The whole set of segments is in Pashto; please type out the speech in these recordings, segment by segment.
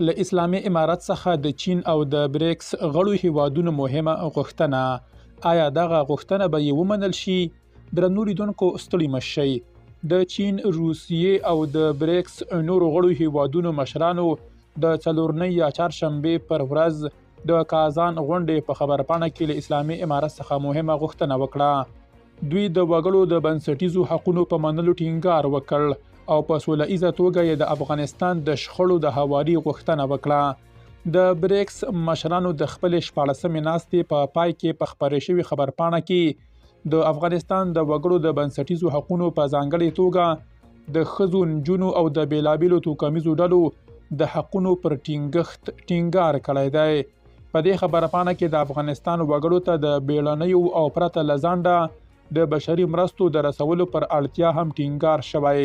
له اسلامي امارت څخه د چین او د بریکس غړو هیوادونو مهمه غوښتنه. آیا دغه غوښتنه به یې ومنل شي؟ درنو لیدونکو ستړي مه شئ. د چین، روسیې او د بریکس نورو غړو هیوادونو مشرانو د څلورنۍ یا چهارشنبې پر ورځ د کازان غونډې په خبرپاڼه کې له اسلامي امارت څخه مهمه غوښتنه وکړه. دوی د وګړو د بنسټیزو حقونو په منلو ټینګار وکړ او په سوله ایزه توګه یې د افغانستان د شخړو د هواري غوښتنه وکړه. د بریکس مشرانو د خپل 14مې ناستې په پای کې په خپرې شوې خبرپاڼه کې د افغانستان د وګړو د بنسټیزو حقونو په ځانګړې توګه د ښځو، نجونو او د بیلابیلو توکمیزو ډلو د حقونو پر ټینګار کړی دی. په دې خبرپاڼه کې د افغانستان وګړو ته د بیړنیو او پرته له ځنډه د بشري مرستو د رسولو پر اړتیا هم ټینګار شوی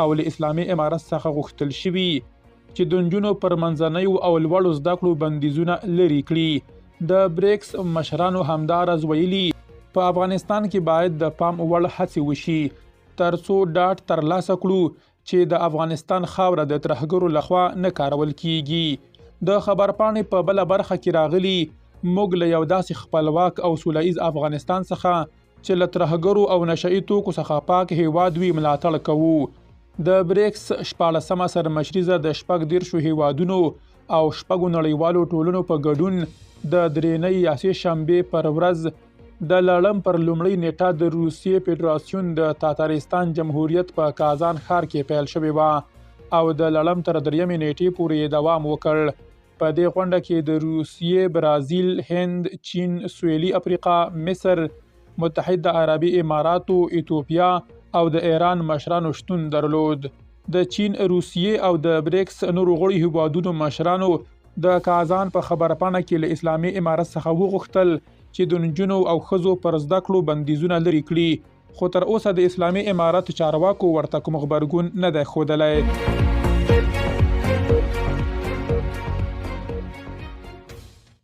او له اسلامي امارت څخه غوښتل شوي چې د نجونو پر منځنیو او لوړو زده کړو بندیزونه لرې کړي. د بریکس مشرانو همداراز ویلي په افغانستان کې باید د پام وړ هڅې وشي ترڅو ډاډ ترلاسه کړو چې د افغانستان خاوره د ترهګرو لخوا نه کارول کیږي. د خبرپاڼې په بله برخه کې راغلي موږ له یو داسې خپلواک او سوله ایز افغانستان څخه چې له ترهګرو او نشئي توکو څخه پاک هیواد وي ملاتړ کوو. د بریکس 14مه سرمشریزه د 14 هیوادونو او 6 نړیوالو ټولنو په ګډون د درېنۍ یا سې شنبې پر ورځ د لړم پر لومړۍ نیټه د روسیې فدراسیون د تاتارستان جمهوریت په کازان ښار کې پیل شوې وه او د لړم تر 3مې نیټې پورې دوام وکړ. په دې غونډه کې د روسیې، برازیل، هند، چین، سویلي افریقا، مصر، متحده عربي اماراتو، ایتوپیا او د ایران مشرانو شتون درلود. د چین، روسیې او د بریکس نورو غړو هیوادونو مشرانو د کازان په خبرپاڼه کې له اسلامي امارت څخه وغوښتل چې د نجونو او ښځو پر زده کړو بندیزونه لرې کړي، خو تر اوسه د اسلامي امارت چارواکو ورته کوم غبرګون نه دی ښودلی.